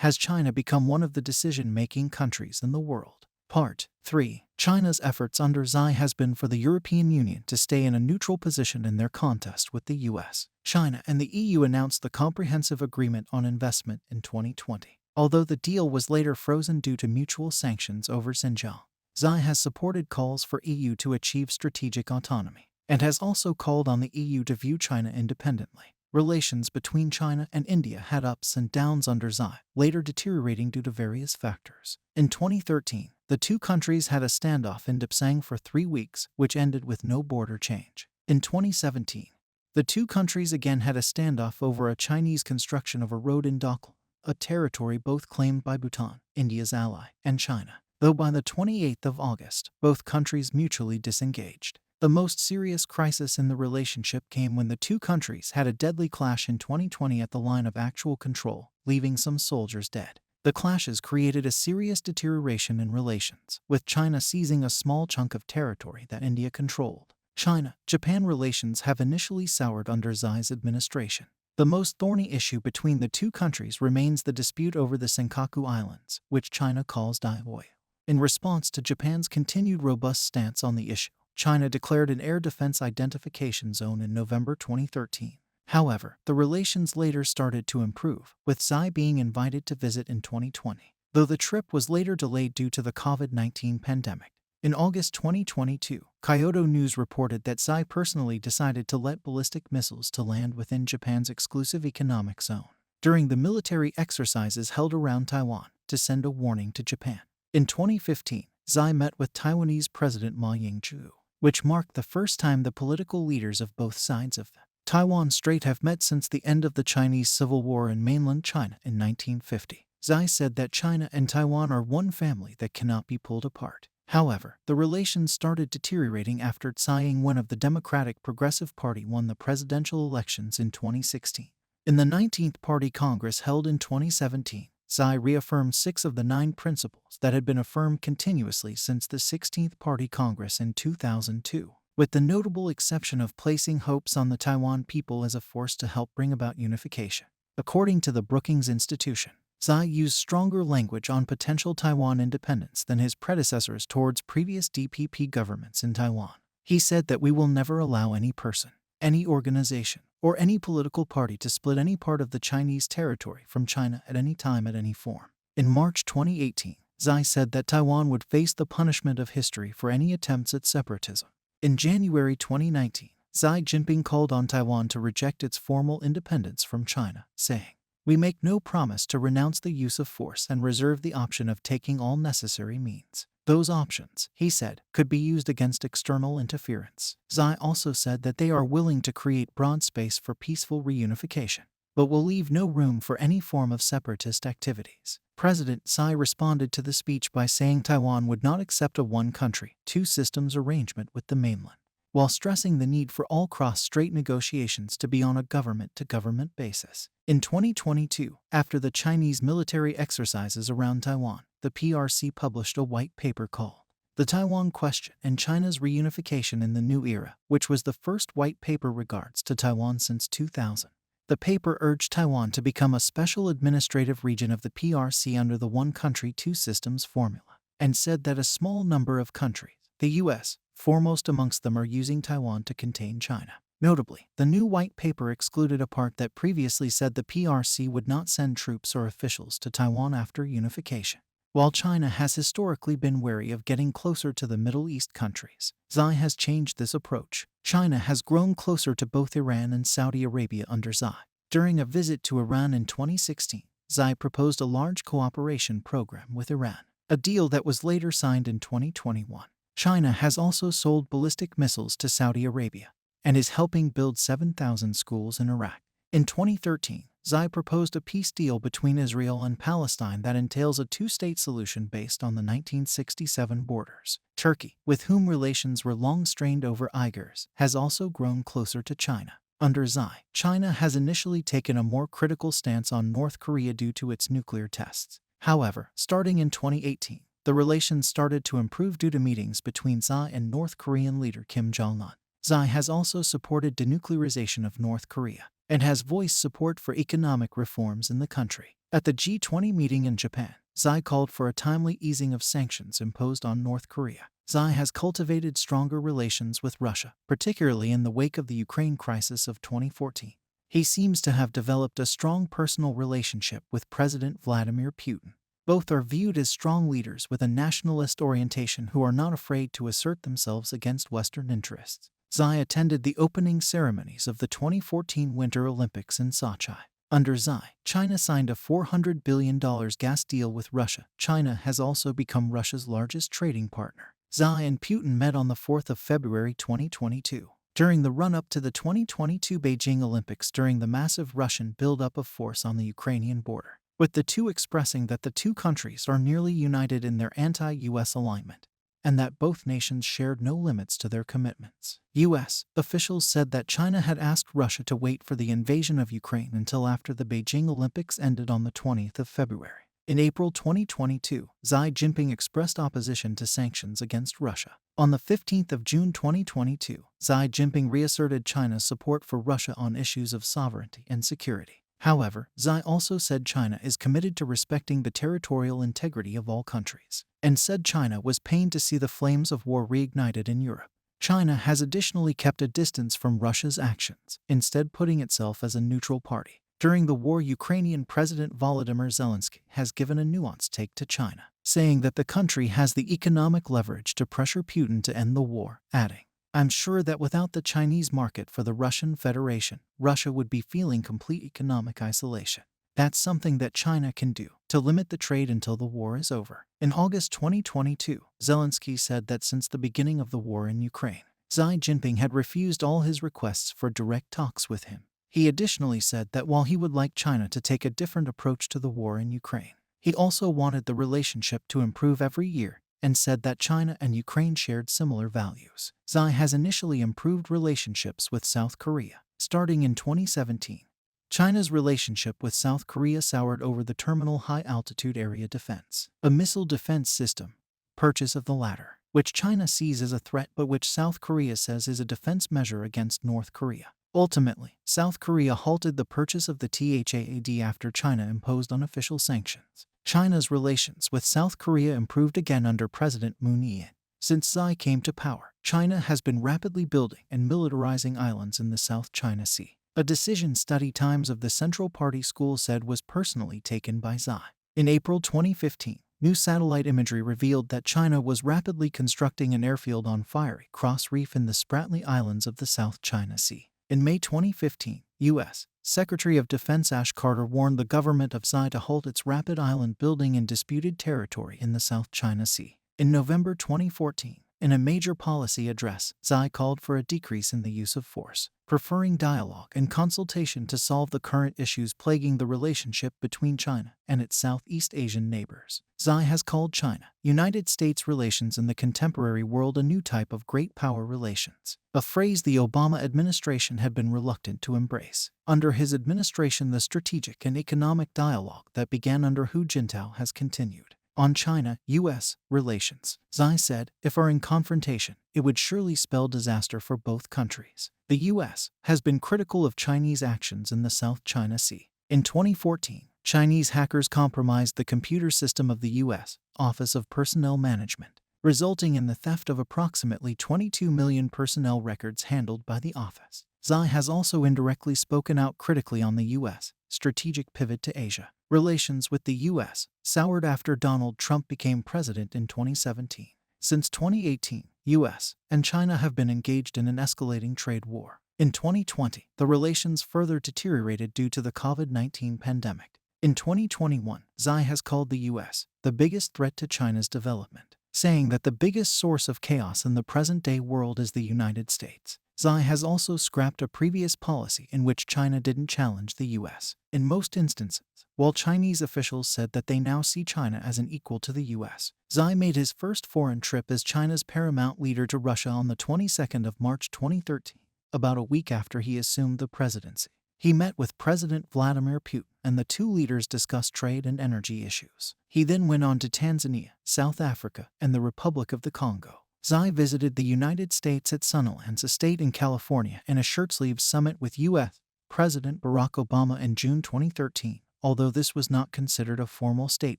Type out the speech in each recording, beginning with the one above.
Has China become one of the decision-making countries in the world? Part 3. China's efforts under Xi has been for the European Union to stay in a neutral position in their contest with the US. China and the EU announced the Comprehensive Agreement on Investment in 2020. Although the deal was later frozen due to mutual sanctions over Xinjiang, Xi has supported calls for EU to achieve strategic autonomy, and has also called on the EU to view China independently. Relations between China and India had ups and downs under Xi, later deteriorating due to various factors. In 2013, the two countries had a standoff in Dipsang for 3 weeks, which ended with no border change. In 2017, the two countries again had a standoff over a Chinese construction of a road in Doklam, a territory both claimed by Bhutan, India's ally, and China, though by the 28th of August, both countries mutually disengaged. The most serious crisis in the relationship came when the two countries had a deadly clash in 2020 at the line of actual control, leaving some soldiers dead. The clashes created a serious deterioration in relations, with China seizing a small chunk of territory that India controlled. China-Japan relations have initially soured under Xi's administration. The most thorny issue between the two countries remains the dispute over the Senkaku Islands, which China calls Diaoyu. In response to Japan's continued robust stance on the issue, China declared an air defense identification zone in November 2013. However, the relations later started to improve, with Xi being invited to visit in 2020, though the trip was later delayed due to the COVID-19 pandemic. In August 2022, Kyodo News reported that Xi personally decided to let ballistic missiles to land within Japan's exclusive economic zone during the military exercises held around Taiwan to send a warning to Japan. In 2015, Xi met with Taiwanese President Ma Ying-jeou, which marked the first time the political leaders of both sides of the Taiwan Strait have met since the end of the Chinese Civil War in mainland China in 1950. Xi said that China and Taiwan are one family that cannot be pulled apart. However, the relations started deteriorating after Tsai Ing-wen of the Democratic Progressive Party won the presidential elections in 2016. In the 19th Party Congress held in 2017, Xi reaffirmed 6 of the 9 principles that had been affirmed continuously since the 16th Party Congress in 2002, with the notable exception of placing hopes on the Taiwan people as a force to help bring about unification. According to the Brookings Institution, Xi used stronger language on potential Taiwan independence than his predecessors towards previous DPP governments in Taiwan. He said that we will never allow any person, any organization, or any political party to split any part of the Chinese territory from China at any time at any form. In March 2018, Xi said that Taiwan would face the punishment of history for any attempts at separatism. In January 2019, Xi Jinping called on Taiwan to reject its formal independence from China, saying, "We make no promise to renounce the use of force and reserve the option of taking all necessary means. Those options," he said, could be used against external interference. Xi also said that they are willing to create broad space for peaceful reunification, but will leave no room for any form of separatist activities. President Xi responded to the speech by saying Taiwan would not accept a one-country, two-systems arrangement with the mainland, while stressing the need for all cross-strait negotiations to be on a government-to-government basis. In 2022, after the Chinese military exercises around Taiwan, the PRC published a white paper called The Taiwan Question and China's Reunification in the New Era, which was the first white paper regards to Taiwan since 2000. The paper urged Taiwan to become a special administrative region of the PRC under the one-country, two-systems formula, and said that a small number of countries, the US, foremost amongst them, are using Taiwan to contain China. Notably, the new white paper excluded a part that previously said the PRC would not send troops or officials to Taiwan after unification. While China has historically been wary of getting closer to the Middle East countries, Xi has changed this approach. China has grown closer to both Iran and Saudi Arabia under Xi. During a visit to Iran in 2016, Xi proposed a large cooperation program with Iran, a deal that was later signed in 2021. China has also sold ballistic missiles to Saudi Arabia and is helping build 7,000 schools in Iraq. In 2013, Xi proposed a peace deal between Israel and Palestine that entails a two-state solution based on the 1967 borders. Turkey, with whom relations were long strained over Uyghurs, has also grown closer to China. Under Xi, China has initially taken a more critical stance on North Korea due to its nuclear tests. However, starting in 2018, the relations started to improve due to meetings between Xi and North Korean leader Kim Jong-un. Xi has also supported denuclearization of North Korea and has voiced support for economic reforms in the country. At the G20 meeting in Japan, Xi called for a timely easing of sanctions imposed on North Korea. Xi has cultivated stronger relations with Russia, particularly in the wake of the Ukraine crisis of 2014. He seems to have developed a strong personal relationship with President Vladimir Putin. Both are viewed as strong leaders with a nationalist orientation who are not afraid to assert themselves against Western interests. Xi attended the opening ceremonies of the 2014 Winter Olympics in Sochi. Under Xi, China signed a $400 billion gas deal with Russia. China has also become Russia's largest trading partner. Xi and Putin met on the 4th of February 2022. During the run-up to the 2022 Beijing Olympics during the massive Russian buildup of force on the Ukrainian border, with the two expressing that the two countries are nearly united in their anti-US alignment, and that both nations shared no limits to their commitments. U.S. officials said that China had asked Russia to wait for the invasion of Ukraine until after the Beijing Olympics ended on the 20th of February. In April 2022, Xi Jinping expressed opposition to sanctions against Russia. On the 15th of June 2022, Xi Jinping reasserted China's support for Russia on issues of sovereignty and security. However, Xi also said China is committed to respecting the territorial integrity of all countries, and said China was pained to see the flames of war reignited in Europe. China has additionally kept a distance from Russia's actions, instead putting itself as a neutral party. During the war, Ukrainian President Volodymyr Zelensky has given a nuanced take to China, saying that the country has the economic leverage to pressure Putin to end the war, adding, "I'm sure that without the Chinese market for the Russian Federation, Russia would be feeling complete economic isolation. That's something that China can do to limit the trade until the war is over." In August 2022, Zelensky said that since the beginning of the war in Ukraine, Xi Jinping had refused all his requests for direct talks with him. He additionally said that while he would like China to take a different approach to the war in Ukraine, he also wanted the relationship to improve every year, and said that China and Ukraine shared similar values. Xi has initially improved relationships with South Korea. Starting in 2017, China's relationship with South Korea soured over the Terminal High Altitude Area Defense, a missile defense system, purchase of the latter, which China sees as a threat but which South Korea says is a defense measure against North Korea. Ultimately, South Korea halted the purchase of the THAAD after China imposed unofficial sanctions. China's relations with South Korea improved again under President Moon Jae-in. Since Xi came to power, China has been rapidly building and militarizing islands in the South China Sea. A decision Study Times of the Central Party School said was personally taken by Xi. In April 2015, new satellite imagery revealed that China was rapidly constructing an airfield on Fiery Cross Reef in the Spratly Islands of the South China Sea. In May 2015, U.S. Secretary of Defense Ash Carter warned the government of Xi to halt its rapid island building in disputed territory in the South China Sea. In November 2014, in a major policy address, Xi called for a decrease in the use of force, preferring dialogue and consultation to solve the current issues plaguing the relationship between China and its Southeast Asian neighbors. Xi has called China-United States relations in the contemporary world a new type of great power relations, a phrase the Obama administration had been reluctant to embrace. Under his administration, the strategic and economic dialogue that began under Hu Jintao has continued. On China-U.S. relations, Xi said, "If are in confrontation, it would surely spell disaster for both countries." The U.S. has been critical of Chinese actions in the South China Sea. In 2014, Chinese hackers compromised the computer system of the U.S. Office of Personnel Management, resulting in the theft of approximately 22 million personnel records handled by the office. Xi has also indirectly spoken out critically on the U.S. strategic pivot to Asia. Relations with the U.S. soured after Donald Trump became president in 2017. Since 2018, U.S. and China have been engaged in an escalating trade war. In 2020, the relations further deteriorated due to the COVID-19 pandemic. In 2021, Xi has called the U.S. the biggest threat to China's development, saying that the biggest source of chaos in the present-day world is the United States. Xi has also scrapped a previous policy in which China didn't challenge the U.S. In most instances, while Chinese officials said that they now see China as an equal to the U.S. Xi made his first foreign trip as China's paramount leader to Russia on the 22nd of March 2013, about a week after he assumed the presidency. He met with President Vladimir Putin, and the two leaders discussed trade and energy issues. He then went on to Tanzania, South Africa, and the Republic of the Congo. Xi visited the United States at Sunlands Estate in California and a shirt-sleeve summit with U.S. President Barack Obama in June 2013, although this was not considered a formal state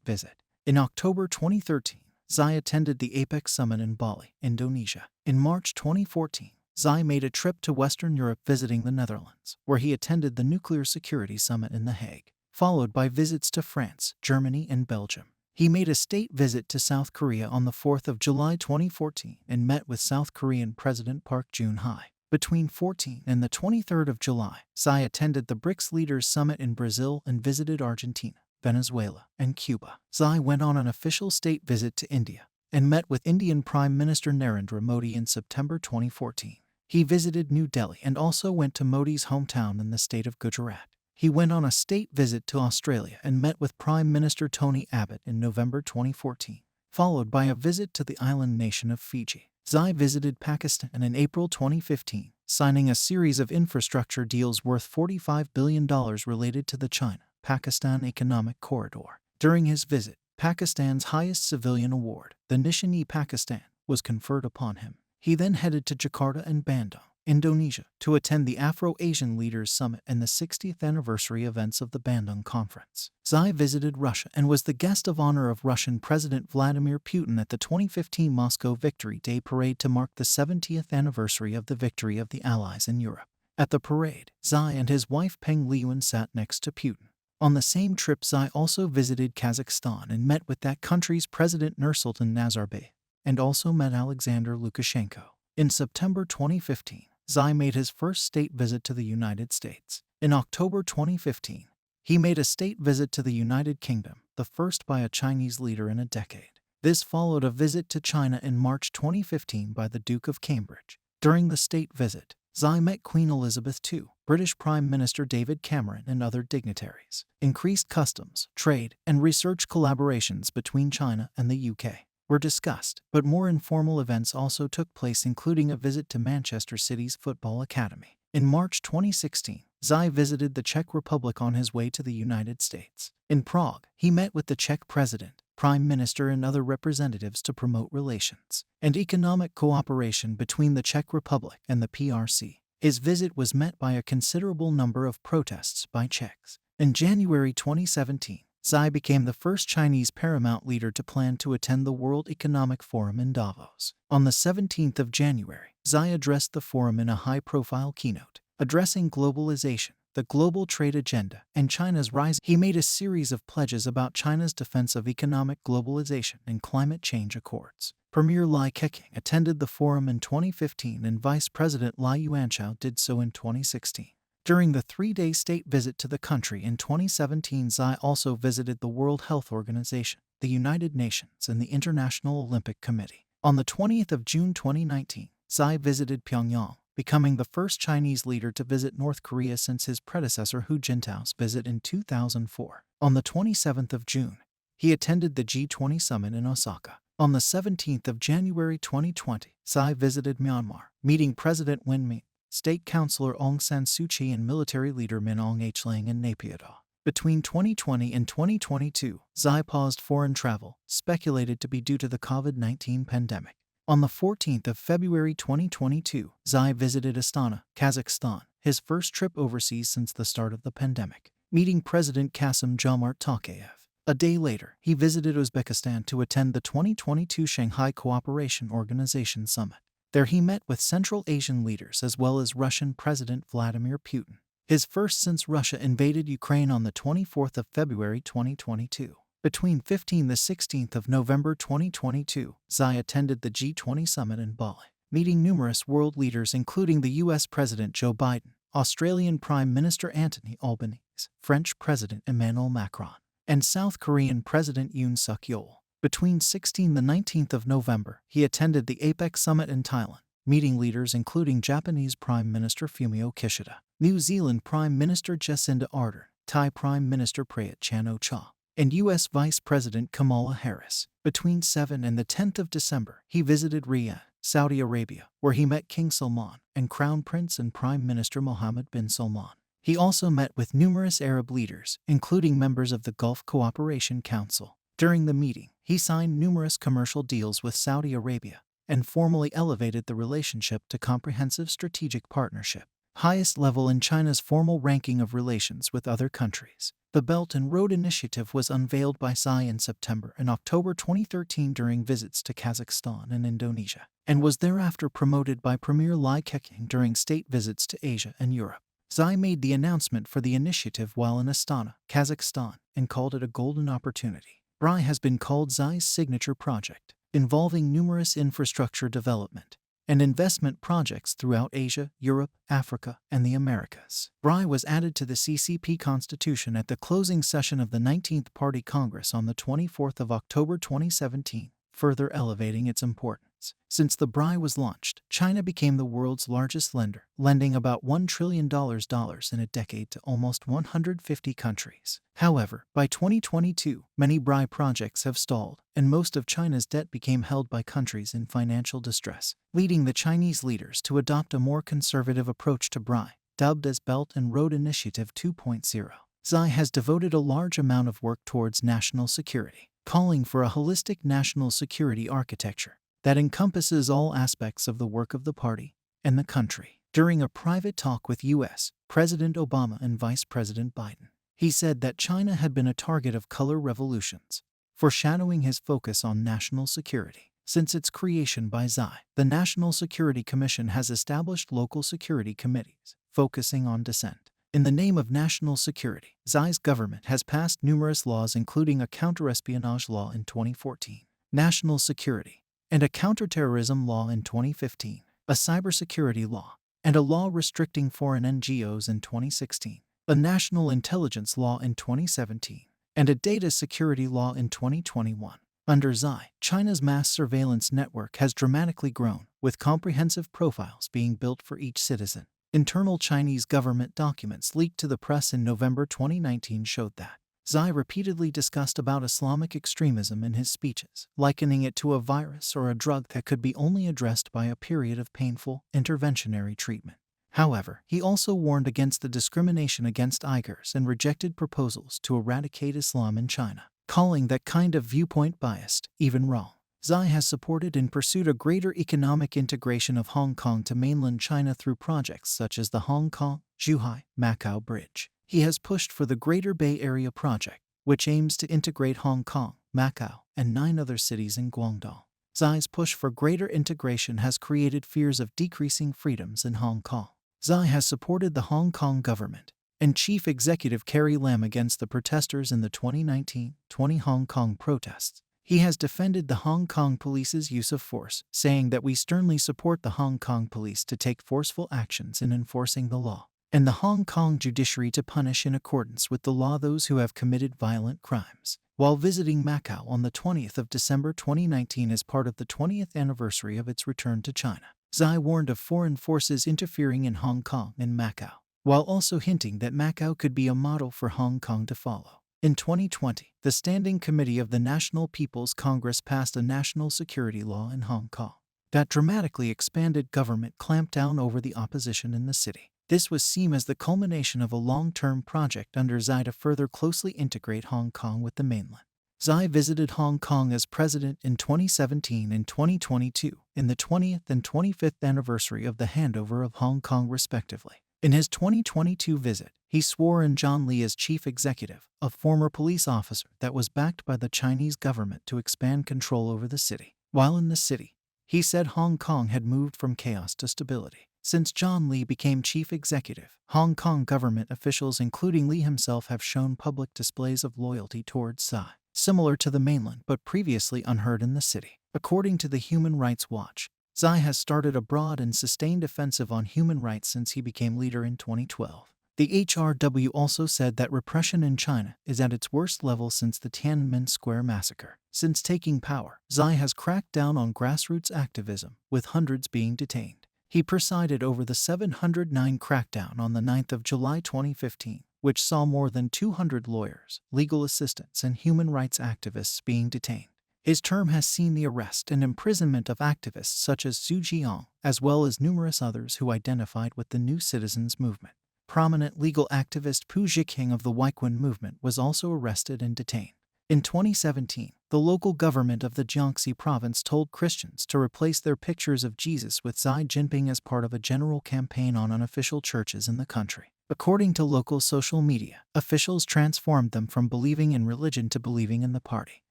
visit. In October 2013, Xi attended the APEC summit in Bali, Indonesia. In March 2014, Xi made a trip to Western Europe visiting the Netherlands, where he attended the Nuclear Security Summit in The Hague, followed by visits to France, Germany, and Belgium. He made a state visit to South Korea on the 4th of July 2014 and met with South Korean President Park Geun-hye. Between 14 and the 23rd of July, Xi attended the BRICS Leaders Summit in Brazil and visited Argentina, Venezuela, and Cuba. Xi went on an official state visit to India and met with Indian Prime Minister Narendra Modi in September 2014. He visited New Delhi and also went to Modi's hometown in the state of Gujarat. He went on a state visit to Australia and met with Prime Minister Tony Abbott in November 2014, followed by a visit to the island nation of Fiji. Xi visited Pakistan in April 2015, signing a series of infrastructure deals worth $45 billion related to the China-Pakistan Economic Corridor. During his visit, Pakistan's highest civilian award, the Nishan-e-Pakistan, was conferred upon him. He then headed to Jakarta and Bandung, Indonesia, to attend the Afro-Asian Leaders Summit and the 60th anniversary events of the Bandung Conference. Xi visited Russia and was the guest of honor of Russian President Vladimir Putin at the 2015 Moscow Victory Day parade to mark the 70th anniversary of the victory of the Allies in Europe. At the parade, Xi and his wife Peng Liyuan sat next to Putin. On the same trip, Xi also visited Kazakhstan and met with that country's President Nursultan Nazarbayev, and also met Alexander Lukashenko. In September 2015, Xi made his first state visit to the United States. In October 2015, he made a state visit to the United Kingdom, the first by a Chinese leader in a decade. This followed a visit to China in March 2015 by the Duke of Cambridge. During the state visit, Xi met Queen Elizabeth II, British Prime Minister David Cameron, and other dignitaries. Increased customs, trade, and research collaborations between China and the UK were discussed, but more informal events also took place, including a visit to Manchester City's Football Academy. In March 2016, Xi visited the Czech Republic on his way to the United States. In Prague, he met with the Czech President, Prime Minister, and other representatives to promote relations and economic cooperation between the Czech Republic and the PRC. His visit was met by a considerable number of protests by Czechs. In January 2017, Xi became the first Chinese paramount leader to plan to attend the World Economic Forum in Davos. On the 17th of January, Xi addressed the forum in a high-profile keynote, addressing globalization, the global trade agenda, and China's rise. He made a series of pledges about China's defense of economic globalization and climate change accords. Premier Li Keqiang attended the forum in 2015 and Vice President Li Yuanchao did so in 2016. During the three-day state visit to the country in 2017, Xi also visited the World Health Organization, the United Nations, and the International Olympic Committee. On the 20th of June 2019, Xi visited Pyongyang, becoming the first Chinese leader to visit North Korea since his predecessor Hu Jintao's visit in 2004. On the 27th of June, he attended the G20 summit in Osaka. On the 17th of January 2020, Xi visited Myanmar, meeting President Win Myint, State Councilor Aung San Suu Kyi, and military leader Min Aung Hlaing in Naypyidaw. Between 2020 and 2022, Xi paused foreign travel, speculated to be due to the COVID-19 pandemic. On the 14th of February 2022, Xi visited Astana, Kazakhstan, his first trip overseas since the start of the pandemic, meeting President Kassym-Jomart Tokayev. A day later, he visited Uzbekistan to attend the 2022 Shanghai Cooperation Organization Summit. There he met with Central Asian leaders as well as Russian President Vladimir Putin, his first since Russia invaded Ukraine on the 24th of February 2022. Between 15 and 16 November 2022, Xi attended the G20 summit in Bali, meeting numerous world leaders including the U.S. President Joe Biden, Australian Prime Minister Anthony Albanese, French President Emmanuel Macron, and South Korean President Yoon Suk-yeol. Between 16 and 19 November, he attended the APEC summit in Thailand, meeting leaders including Japanese Prime Minister Fumio Kishida, New Zealand Prime Minister Jacinda Ardern, Thai Prime Minister Prayut Chan-o-cha, and U.S. Vice President Kamala Harris. Between 7 and 10 December, he visited Riyadh, Saudi Arabia, where he met King Salman and Crown Prince and Prime Minister Mohammed bin Salman. He also met with numerous Arab leaders, including members of the Gulf Cooperation Council. During the meeting, he signed numerous commercial deals with Saudi Arabia and formally elevated the relationship to comprehensive strategic partnership. highest level in China's formal ranking of relations with other countries. The Belt and Road Initiative was unveiled by Xi in September and October 2013 during visits to Kazakhstan and Indonesia, and was thereafter promoted by Premier Li Keqiang during state visits to Asia and Europe. Xi made the announcement for the initiative while in Astana, Kazakhstan, and called it a golden opportunity. BRI has been called Xi's signature project, involving numerous infrastructure development and investment projects throughout Asia, Europe, Africa, and the Americas. BRI was added to the CCP Constitution at the closing session of the 19th Party Congress on the 24th of October 2017, further elevating its importance. Since the BRI was launched, China became the world's largest lender, lending about $1 trillion in a decade to almost 150 countries. However, by 2022, many BRI projects have stalled, and most of China's debt became held by countries in financial distress, leading the Chinese leaders to adopt a more conservative approach to BRI, dubbed as Belt and Road Initiative 2.0. Xi has devoted a large amount of work towards national security, calling for a holistic national security architecture that encompasses all aspects of the work of the party and the country. During a private talk with U.S. President Obama and Vice President Biden, he said that China had been a target of color revolutions, foreshadowing his focus on national security. Since its creation by Xi, the National Security Commission has established local security committees, focusing on dissent. In the name of national security, Xi's government has passed numerous laws including a counterespionage law in 2014, national security, and a counterterrorism law in 2015, a cybersecurity law, and a law restricting foreign NGOs in 2016, a national intelligence law in 2017, and a data security law in 2021. Under Xi, China's mass surveillance network has dramatically grown, with comprehensive profiles being built for each citizen. Internal Chinese government documents leaked to the press in November 2019 showed that Xi repeatedly discussed about Islamic extremism in his speeches, likening it to a virus or a drug that could be only addressed by a period of painful, interventionary treatment. However, he also warned against the discrimination against Uyghurs and rejected proposals to eradicate Islam in China, calling that kind of viewpoint biased, even wrong. Xi has supported and pursued a greater economic integration of Hong Kong to mainland China through projects such as the Hong Kong-Zhuhai-Macau Bridge. He has pushed for the Greater Bay Area Project, which aims to integrate Hong Kong, Macau, and 9 other cities in Guangdong. Xi's push for greater integration has created fears of decreasing freedoms in Hong Kong. Xi has supported the Hong Kong government and Chief Executive Carrie Lam against the protesters in the 2019-20 Hong Kong protests. He has defended the Hong Kong police's use of force, saying that we sternly support the Hong Kong police to take forceful actions in enforcing the law, and the Hong Kong judiciary to punish in accordance with the law those who have committed violent crimes. While visiting Macau on the 20th of December 2019 as part of the 20th anniversary of its return to China, Xi warned of foreign forces interfering in Hong Kong and Macau, while also hinting that Macau could be a model for Hong Kong to follow. In 2020, the Standing Committee of the National People's Congress passed a national security law in Hong Kong that dramatically expanded government clampdown over the opposition in the city. This was seen as the culmination of a long-term project under Xi to further closely integrate Hong Kong with the mainland. Xi visited Hong Kong as president in 2017 and 2022, in the 20th and 25th anniversary of the handover of Hong Kong respectively. In his 2022 visit, he swore in John Lee as chief executive, a former police officer that was backed by the Chinese government to expand control over the city. While in the city, he said Hong Kong had moved from chaos to stability. Since John Lee became chief executive, Hong Kong government officials including Lee himself have shown public displays of loyalty towards Xi, similar to the mainland but previously unheard in the city. According to the Human Rights Watch, Xi has started a broad and sustained offensive on human rights since he became leader in 2012. The HRW also said that repression in China is at its worst level since the Tiananmen Square massacre. Since taking power, Xi has cracked down on grassroots activism, with hundreds being detained. He presided over the 709 crackdown on the 9th of July 2015, which saw more than 200 lawyers, legal assistants, and human rights activists being detained. His term has seen the arrest and imprisonment of activists such as Xu Jiang, as well as numerous others who identified with the New Citizens Movement. Prominent legal activist Pu Zhiqing of the Weiquan movement was also arrested and detained. In 2017, the local government of the Jiangxi province told Christians to replace their pictures of Jesus with Xi Jinping as part of a general campaign on unofficial churches in the country. According to local social media, officials transformed them from believing in religion to believing in the party.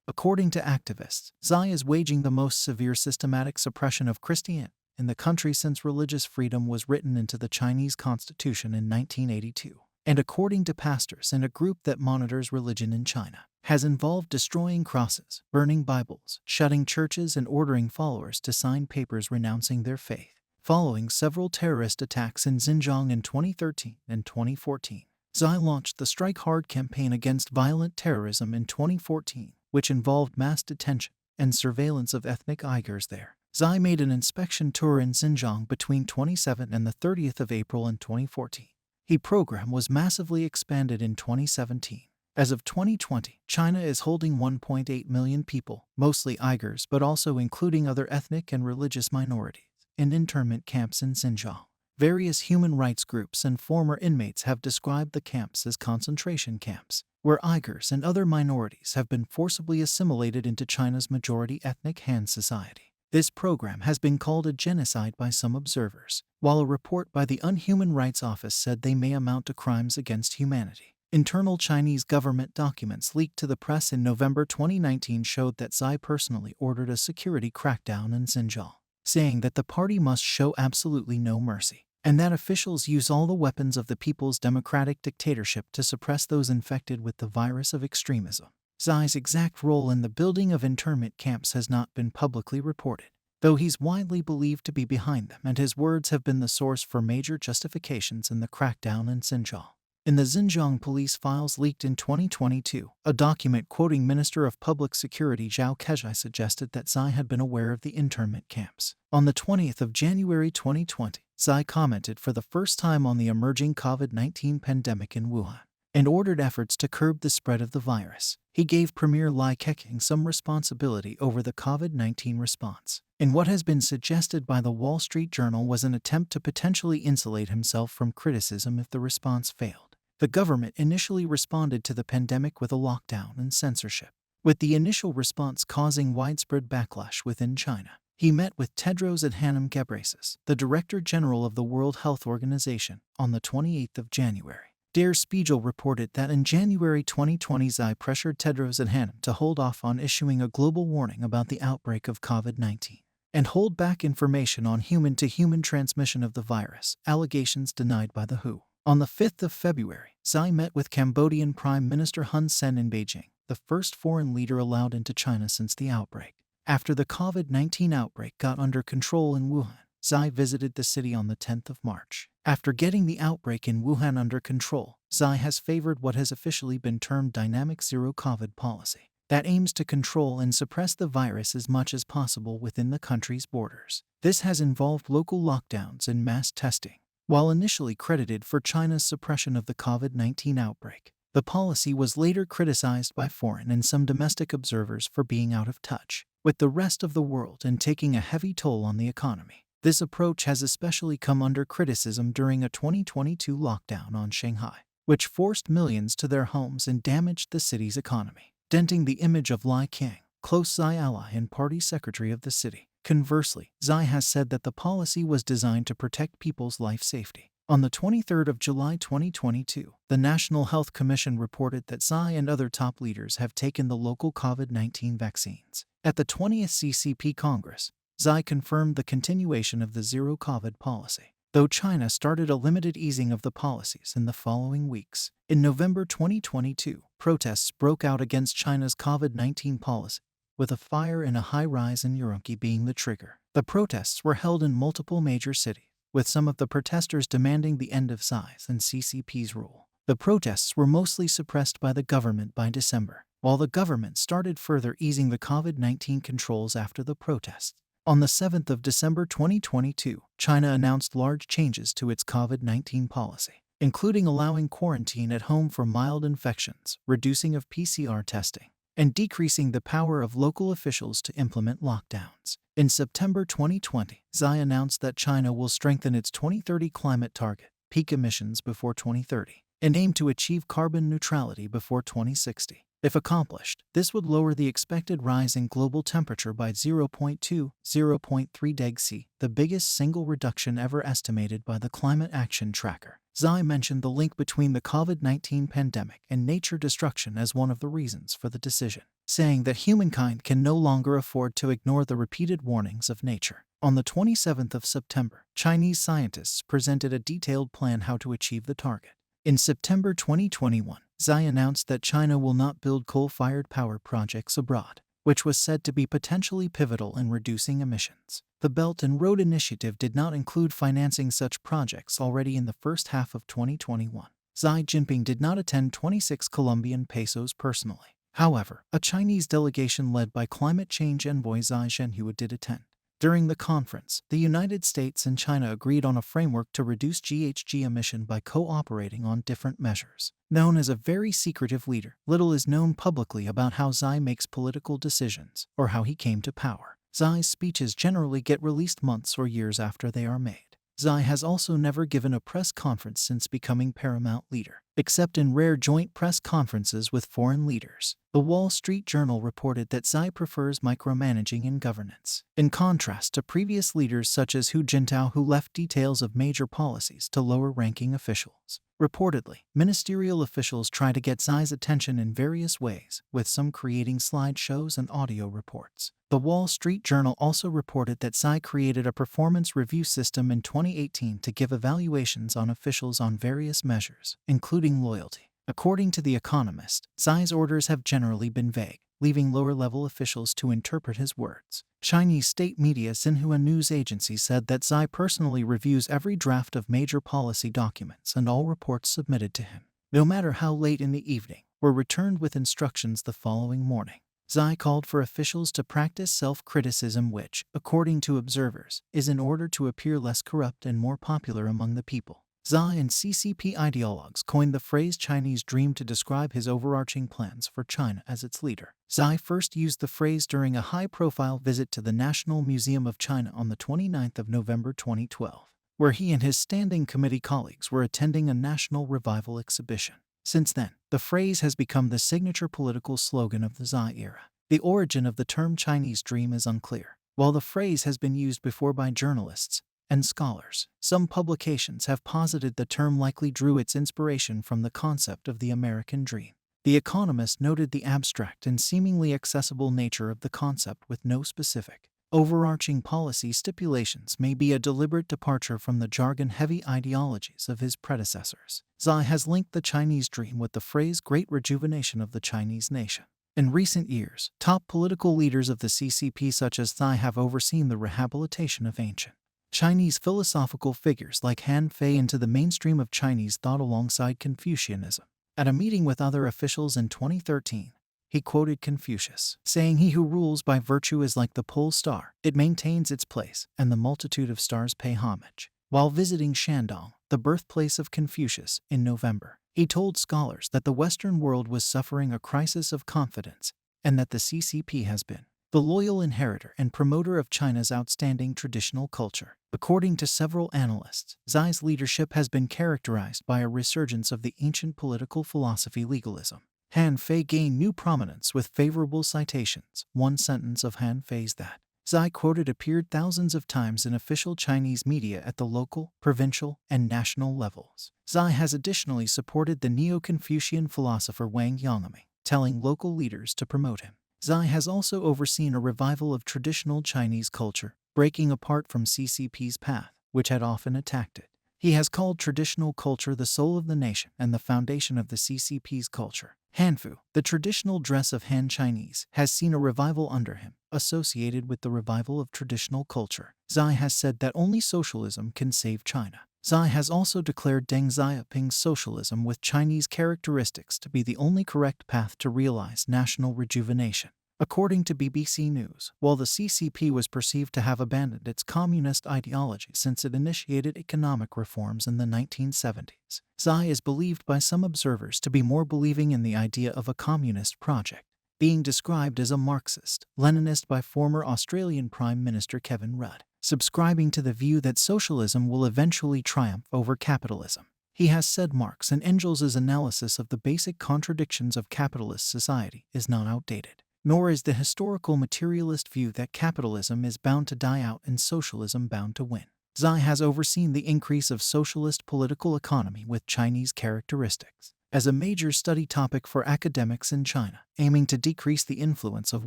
According to activists, Xi is waging the most severe systematic suppression of Christianity in the country since religious freedom was written into the Chinese constitution in 1982. And according to pastors and a group that monitors religion in China, has involved destroying crosses, burning Bibles, shutting churches, and ordering followers to sign papers renouncing their faith. Following several terrorist attacks in Xinjiang in 2013 and 2014, Xi launched the Strike Hard campaign against violent terrorism in 2014, which involved mass detention and surveillance of ethnic Uyghurs there. Xi made an inspection tour in Xinjiang between 27 and the 30th of April in 2014. His program was massively expanded in 2017. As of 2020, China is holding 1.8 million people, mostly Uyghurs but also including other ethnic and religious minorities, in internment camps in Xinjiang. Various human rights groups and former inmates have described the camps as concentration camps, where Uyghurs and other minorities have been forcibly assimilated into China's majority ethnic Han society. This program has been called a genocide by some observers, while a report by the Human Rights Office said they may amount to crimes against humanity. Internal Chinese government documents leaked to the press in November 2019 showed that Xi personally ordered a security crackdown in Xinjiang, saying that the party must show absolutely no mercy, and that officials use all the weapons of the People's Democratic Dictatorship to suppress those infected with the virus of extremism. Xi's exact role in the building of internment camps has not been publicly reported, though he's widely believed to be behind them, and his words have been the source for major justifications in the crackdown in Xinjiang. In the Xinjiang police files leaked in 2022, a document quoting Minister of Public Security Zhao Kejai suggested that Xi had been aware of the internment camps. On the 20th of January 2020, Xi commented for the first time on the emerging COVID-19 pandemic in Wuhan and ordered efforts to curb the spread of the virus. He gave Premier Li Keqiang some responsibility over the COVID-19 response, in what has been suggested by the Wall Street Journal was an attempt to potentially insulate himself from criticism if the response failed. The government initially responded to the pandemic with a lockdown and censorship, with the initial response causing widespread backlash within China. He met with Tedros Adhanom Ghebreyesus, the Director General of the World Health Organization, on the 28th of January. Der Spiegel reported that in January 2020 Xi pressured Tedros Adhanom to hold off on issuing a global warning about the outbreak of COVID-19 and hold back information on human-to-human transmission of the virus, allegations denied by the WHO. On the 5th of February, Xi met with Cambodian Prime Minister Hun Sen in Beijing, the first foreign leader allowed into China since the outbreak. After the COVID-19 outbreak got under control in Wuhan, Xi visited the city on the 10th of March. After getting the outbreak in Wuhan under control, Xi has favored what has officially been termed dynamic zero-COVID policy that aims to control and suppress the virus as much as possible within the country's borders. This has involved local lockdowns and mass testing. While initially credited for China's suppression of the COVID-19 outbreak, the policy was later criticized by foreign and some domestic observers for being out of touch with the rest of the world and taking a heavy toll on the economy. This approach has especially come under criticism during a 2022 lockdown on Shanghai, which forced millions to their homes and damaged the city's economy, denting the image of Li Keqiang, close Xi ally and party secretary of the city. Conversely, Xi has said that the policy was designed to protect people's life safety. On the 23rd of July 2022, the National Health Commission reported that Xi and other top leaders have taken the local COVID-19 vaccines. At the 20th CCP Congress, Xi confirmed the continuation of the zero-COVID policy, though China started a limited easing of the policies in the following weeks. In November 2022, protests broke out against China's COVID-19 policy, with a fire in a high-rise in Urumqi being the trigger. The protests were held in multiple major cities, with some of the protesters demanding the end of Xi's and CCP's rule. The protests were mostly suppressed by the government by December, while the government started further easing the COVID-19 controls after the protests. On the 7th of December 2022, China announced large changes to its COVID-19 policy, including allowing quarantine at home for mild infections, reducing of PCR testing, and decreasing the power of local officials to implement lockdowns. In September 2020, Xi announced that China will strengthen its 2030 climate target, peak emissions before 2030, and aim to achieve carbon neutrality before 2060. If accomplished, this would lower the expected rise in global temperature by 0.2–0.3 degrees C, the biggest single reduction ever estimated by the Climate Action Tracker. Xi mentioned the link between the COVID-19 pandemic and nature destruction as one of the reasons for the decision, saying that humankind can no longer afford to ignore the repeated warnings of nature. On the 27th of September, Chinese scientists presented a detailed plan how to achieve the target. In September 2021, Xi announced that China will not build coal-fired power projects abroad, which was said to be potentially pivotal in reducing emissions. The Belt and Road Initiative did not include financing such projects already in the first half of 2021. Xi Jinping did not attend 26 Colombian pesos personally. However, a Chinese delegation led by climate change envoy Xi Zhenhua did attend. During the conference, the United States and China agreed on a framework to reduce GHG emission by cooperating on different measures. Known as a very secretive leader, little is known publicly about how Xi makes political decisions or how he came to power. Xi's speeches generally get released months or years after they are made. Xi has also never given a press conference since becoming paramount leader, except in rare joint press conferences with foreign leaders. The Wall Street Journal reported that Xi prefers micromanaging in governance, in contrast to previous leaders such as Hu Jintao, who left details of major policies to lower-ranking officials. Reportedly, ministerial officials try to get Xi's attention in various ways, with some creating slideshows and audio reports. The Wall Street Journal also reported that Xi created a performance review system in 2018 to give evaluations on officials on various measures, including loyalty. According to The Economist, Xi's orders have generally been vague, leaving lower-level officials to interpret his words. Chinese state media Xinhua news agency said that Xi personally reviews every draft of major policy documents and all reports submitted to him, no matter how late in the evening, were returned with instructions the following morning. Xi called for officials to practice self-criticism, which, according to observers, is in order to appear less corrupt and more popular among the people. Xi and CCP ideologues coined the phrase Chinese dream to describe his overarching plans for China as its leader. Xi first used the phrase during a high-profile visit to the National Museum of China on the 29th of November 2012, where he and his standing committee colleagues were attending a national revival exhibition. Since then, the phrase has become the signature political slogan of the Xi era. The origin of the term Chinese dream is unclear. While the phrase has been used before by journalists and scholars, some publications have posited the term likely drew its inspiration from the concept of the American dream. The Economist noted the abstract and seemingly accessible nature of the concept with no specific, overarching policy stipulations may be a deliberate departure from the jargon-heavy ideologies of his predecessors. Xi has linked the Chinese dream with the phrase great rejuvenation of the Chinese nation. In recent years, top political leaders of the CCP such as Xi have overseen the rehabilitation of ancient Chinese philosophical figures like Han Fei into the mainstream of Chinese thought alongside Confucianism. At a meeting with other officials in 2013, he quoted Confucius, saying, "He who rules by virtue is like the pole star. It maintains its place, and the multitude of stars pay homage." While visiting Shandong, the birthplace of Confucius, in November, he told scholars that the Western world was suffering a crisis of confidence and that the CCP has been the loyal inheritor and promoter of China's outstanding traditional culture. According to several analysts, Xi's leadership has been characterized by a resurgence of the ancient political philosophy legalism. Han Fei gained new prominence with favorable citations. One sentence of Han Fei's that Xi quoted appeared thousands of times in official Chinese media at the local, provincial, and national levels. Xi has additionally supported the Neo-Confucian philosopher Wang Yongming, telling local leaders to promote him. Xi has also overseen a revival of traditional Chinese culture, breaking apart from CCP's path, which had often attacked it. He has called traditional culture the soul of the nation and the foundation of the CCP's culture. Hanfu, the traditional dress of Han Chinese, has seen a revival under him, associated with the revival of traditional culture. Xi has said that only socialism can save China. Xi has also declared Deng Xiaoping's socialism with Chinese characteristics to be the only correct path to realize national rejuvenation. According to BBC News, while the CCP was perceived to have abandoned its communist ideology since it initiated economic reforms in the 1970s, Xi is believed by some observers to be more believing in the idea of a communist project, being described as a Marxist-Leninist by former Australian Prime Minister Kevin Rudd, subscribing to the view that socialism will eventually triumph over capitalism. He has said Marx and Engels' analysis of the basic contradictions of capitalist society is not outdated, nor is the historical materialist view that capitalism is bound to die out and socialism bound to win. Xi has overseen the increase of socialist political economy with Chinese characteristics as a major study topic for academics in China, aiming to decrease the influence of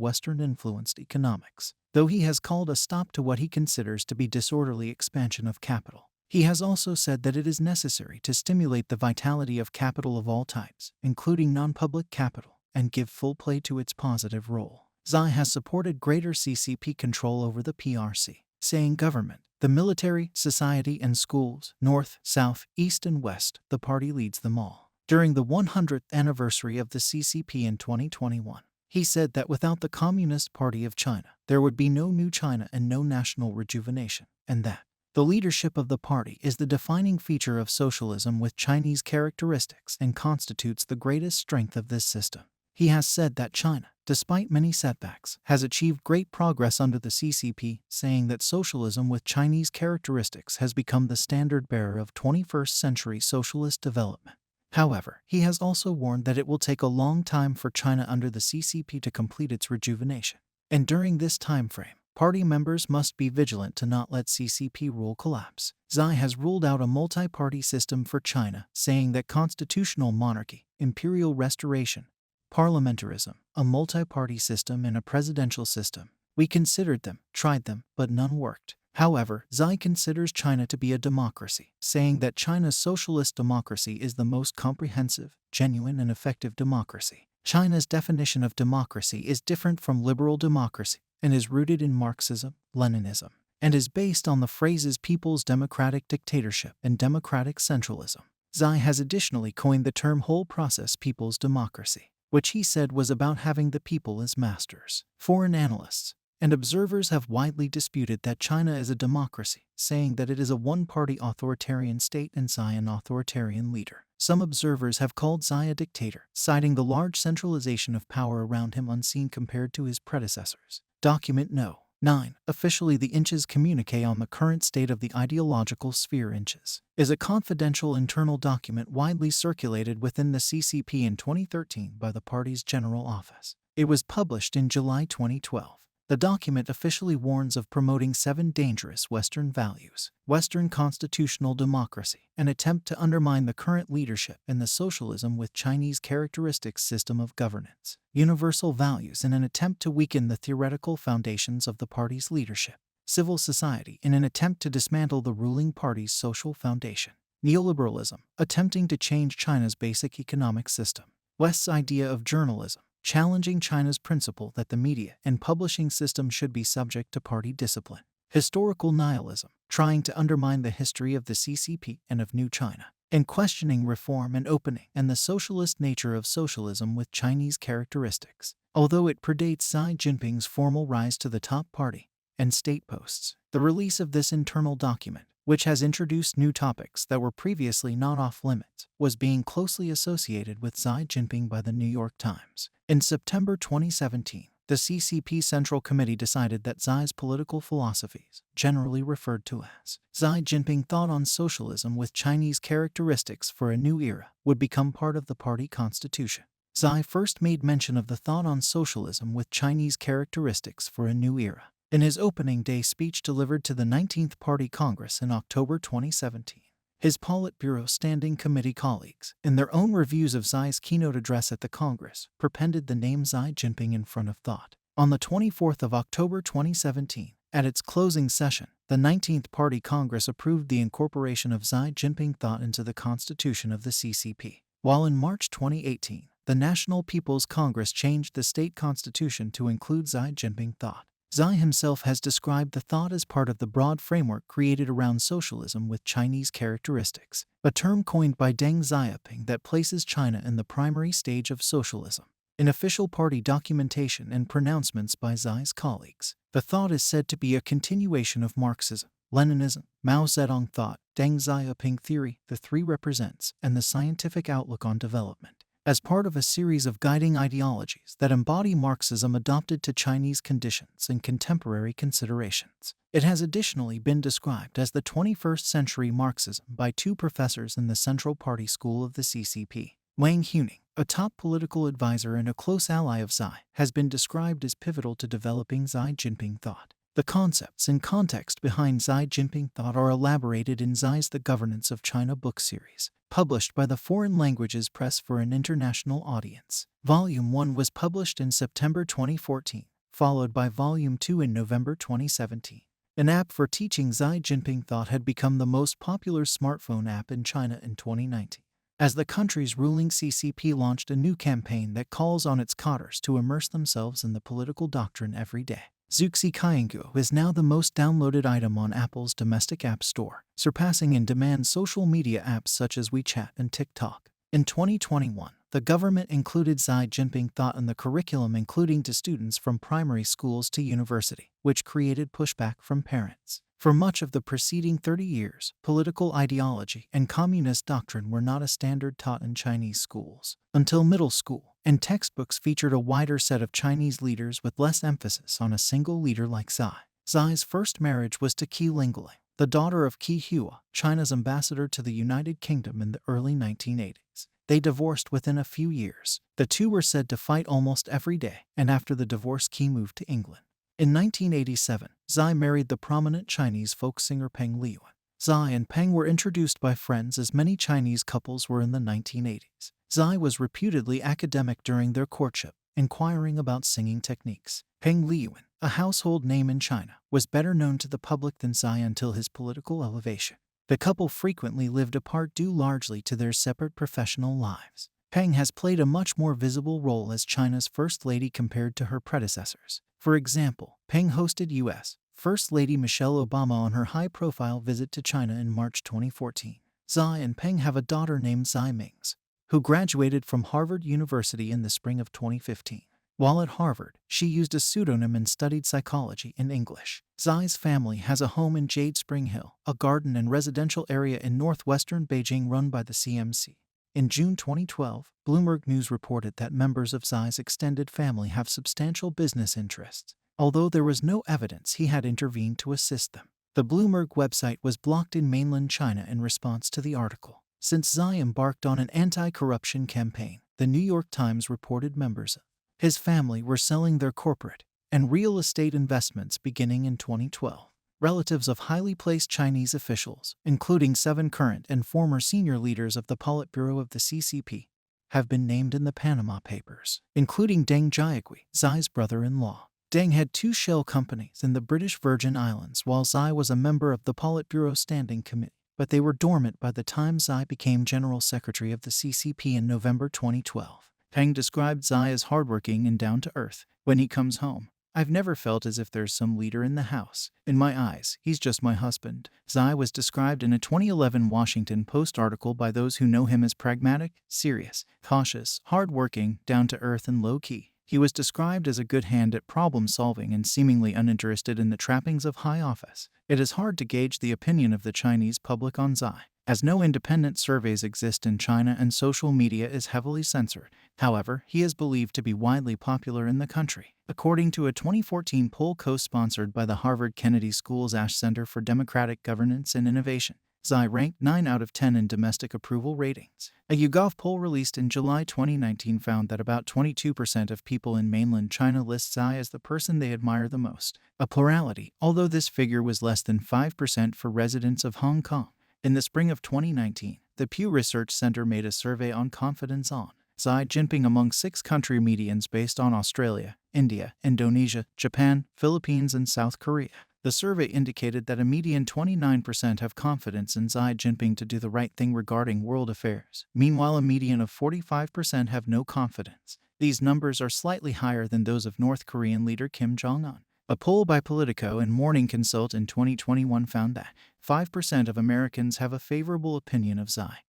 Western-influenced economics, though he has called a stop to what he considers to be disorderly expansion of capital. He has also said that it is necessary to stimulate the vitality of capital of all types, including non-public capital, and give full play to its positive role. Xi has supported greater CCP control over the PRC, saying government, the military, society, and schools, north, south, east, and west, the party leads them all. During the 100th anniversary of the CCP in 2021, he said that without the Communist Party of China, there would be no new China and no national rejuvenation, and that the leadership of the party is the defining feature of socialism with Chinese characteristics and constitutes the greatest strength of this system. He has said that China, despite many setbacks, has achieved great progress under the CCP, saying that socialism with Chinese characteristics has become the standard bearer of 21st century socialist development. However, he has also warned that it will take a long time for China under the CCP to complete its rejuvenation. And during this time frame, party members must be vigilant to not let CCP rule collapse. Xi has ruled out a multi-party system for China, saying that constitutional monarchy, imperial restoration, parliamentarism, a multi-party system and a presidential system. We considered them, tried them, but none worked. However, Xi considers China to be a democracy, saying that China's socialist democracy is the most comprehensive, genuine, and effective democracy. China's definition of democracy is different from liberal democracy and is rooted in Marxism, Leninism, and is based on the phrases people's democratic dictatorship and democratic centralism. Xi has additionally coined the term whole process people's democracy, which he said was about having the people as masters. Foreign analysts and observers have widely disputed that China is a democracy, saying that it is a one-party authoritarian state and Xi an authoritarian leader. Some observers have called Xi a dictator, citing the large centralization of power around him unseen compared to his predecessors. Document No. 9. Officially, the Inches communique on the current state of the ideological sphere Inches is a confidential internal document widely circulated within the CCP in 2013 by the party's general office. It was published in July 2012. The document officially warns of promoting 7 dangerous Western values: Western constitutional democracy, an attempt to undermine the current leadership and the socialism with Chinese characteristics system of governance, universal values in an attempt to weaken the theoretical foundations of the party's leadership, civil society in an attempt to dismantle the ruling party's social foundation, neoliberalism, attempting to change China's basic economic system, West's idea of journalism, challenging China's principle that the media and publishing system should be subject to party discipline, historical nihilism, trying to undermine the history of the CCP and of New China, and questioning reform and opening and the socialist nature of socialism with Chinese characteristics. Although it predates Xi Jinping's formal rise to the top party and state posts, the release of this internal document, which has introduced new topics that were previously not off-limits, was being closely associated with Xi Jinping by the New York Times. In September 2017, the CCP Central Committee decided that Xi's political philosophies, generally referred to as Xi Jinping Thought on Socialism with Chinese Characteristics for a New Era, would become part of the party constitution. Xi first made mention of the thought on socialism with Chinese characteristics for a new era in his opening day speech delivered to the 19th Party Congress in October 2017. His Politburo Standing Committee colleagues, in their own reviews of Xi's keynote address at the Congress, appended the name Xi Jinping in front of thought. On the 24th of October 2017, at its closing session, the 19th Party Congress approved the incorporation of Xi Jinping thought into the constitution of the CCP, while in March 2018, the National People's Congress changed the state constitution to include Xi Jinping thought. Xi himself has described the thought as part of the broad framework created around socialism with Chinese characteristics, a term coined by Deng Xiaoping that places China in the primary stage of socialism. In official party documentation and pronouncements by Xi's colleagues, the thought is said to be a continuation of Marxism, Leninism, Mao Zedong thought, Deng Xiaoping theory, the three represents, and the scientific outlook on development. as part of a series of guiding ideologies that embody Marxism adopted to Chinese conditions and contemporary considerations. It has additionally been described as the 21st century Marxism by two professors in the Central Party School of the CCP. Wang Huning, a top political advisor and a close ally of Xi, has been described as pivotal to developing Xi Jinping thought. The concepts and context behind Xi Jinping thought are elaborated in Xi's The Governance of China book series, published by the Foreign Languages Press for an international audience. Volume 1 was published in September 2014, followed by Volume 2 in November 2017. An app for teaching Xi Jinping thought had become the most popular smartphone app in China in 2019, as the country's ruling CCP launched a new campaign that calls on its cadres to immerse themselves in the political doctrine every day. Zuxi Kaiangu is now the most downloaded item on Apple's domestic app store, surpassing in demand social media apps such as WeChat and TikTok. In 2021, the government included Xi Jinping thought in the curriculum, including to students from primary schools to university, which created pushback from parents. For much of the preceding 30 years, political ideology and communist doctrine were not a standard taught in Chinese schools until middle school, and textbooks featured a wider set of Chinese leaders with less emphasis on a single leader like Xi. Xi's first marriage was to Qi Lingling, the daughter of Qi Hua, China's ambassador to the United Kingdom in the early 1980s. They divorced within a few years. The two were said to fight almost every day, and after the divorce, Qi moved to England. In 1987, Xi married the prominent Chinese folk singer Peng Liyuan. Xi and Peng were introduced by friends, as many Chinese couples were in the 1980s. Xi was reputedly academic during their courtship, inquiring about singing techniques. Peng Liyuan, a household name in China, was better known to the public than Xi until his political elevation. The couple frequently lived apart due largely to their separate professional lives. Peng has played a much more visible role as China's First Lady compared to her predecessors. For example, Peng hosted U.S. First Lady Michelle Obama on her high-profile visit to China in March 2014. Xi and Peng have a daughter named Xi Mings, who graduated from Harvard University in the spring of 2015. While at Harvard, she used a pseudonym and studied psychology and English. Xi's family has a home in Jade Spring Hill, a garden and residential area in northwestern Beijing run by the CMC. In June 2012, Bloomberg News reported that members of Xi's extended family have substantial business interests, although there was no evidence he had intervened to assist them. The Bloomberg website was blocked in mainland China in response to the article. Since Xi embarked on an anti-corruption campaign, the New York Times reported members of his family were selling their corporate and real estate investments beginning in 2012. Relatives of highly placed Chinese officials, including 7 current and former senior leaders of the Politburo of the CCP, have been named in the Panama Papers, including Deng Jiagui, Xi's brother-in-law. Deng had 2 shell companies in the British Virgin Islands while Xi was a member of the Politburo Standing Committee, but they were dormant by the time Xi became General Secretary of the CCP in November 2012. Peng described Xi as hardworking and down-to-earth. When he comes home, "I've never felt as if there's some leader in the house. In my eyes, he's just my husband." Xi was described in a 2011 Washington Post article by those who know him as pragmatic, serious, cautious, hardworking, down-to-earth, and low-key. He was described as a good hand at problem-solving and seemingly uninterested in the trappings of high office. It is hard to gauge the opinion of the Chinese public on Xi, as no independent surveys exist in China and social media is heavily censored. However, he is believed to be widely popular in the country. According to a 2014 poll co-sponsored by the Harvard Kennedy School's Ash Center for Democratic Governance and Innovation, Xi ranked 9 out of 10 in domestic approval ratings. A YouGov poll released in July 2019 found that about 22% of people in mainland China list Xi as the person they admire the most, a plurality, although this figure was less than 5% for residents of Hong Kong. In the spring of 2019, the Pew Research Center made a survey on confidence on Xi Jinping among 6 country medians based on Australia, India, Indonesia, Japan, Philippines, and South Korea. The survey indicated that a median 29% have confidence in Xi Jinping to do the right thing regarding world affairs. Meanwhile, a median of 45% have no confidence. These numbers are slightly higher than those of North Korean leader Kim Jong-un. A poll by Politico and Morning Consult in 2021 found that 5% of Americans have a favorable opinion of Xi,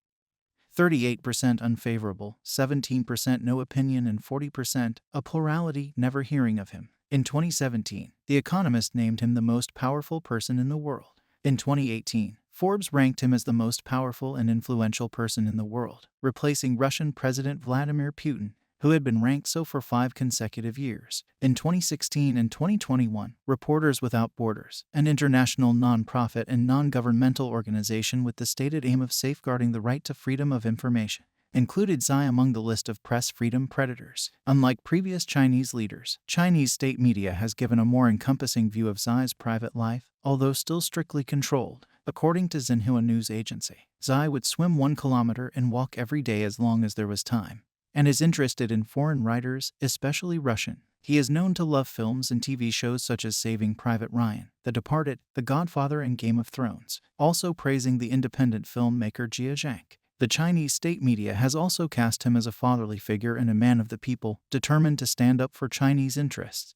38% unfavorable, 17% no opinion, and 40%, a plurality, never hearing of him. In 2017, The Economist named him the most powerful person in the world. In 2018, Forbes ranked him as the most powerful and influential person in the world, replacing Russian President Vladimir Putin, who had been ranked so for 5 consecutive years. In 2016 and 2021, Reporters Without Borders, an international non-profit and non-governmental organization with the stated aim of safeguarding the right to freedom of information, included Xi among the list of press freedom predators. Unlike previous Chinese leaders, Chinese state media has given a more encompassing view of Xi's private life, although still strictly controlled. According to Xinhua news agency, Xi would swim 1 kilometer and walk every day as long as there was time, and is interested in foreign writers, especially Russian. He is known to love films and TV shows such as Saving Private Ryan, The Departed, The Godfather, and Game of Thrones, also praising the independent filmmaker Jia Zhang. The Chinese state media has also cast him as a fatherly figure and a man of the people, determined to stand up for Chinese interests.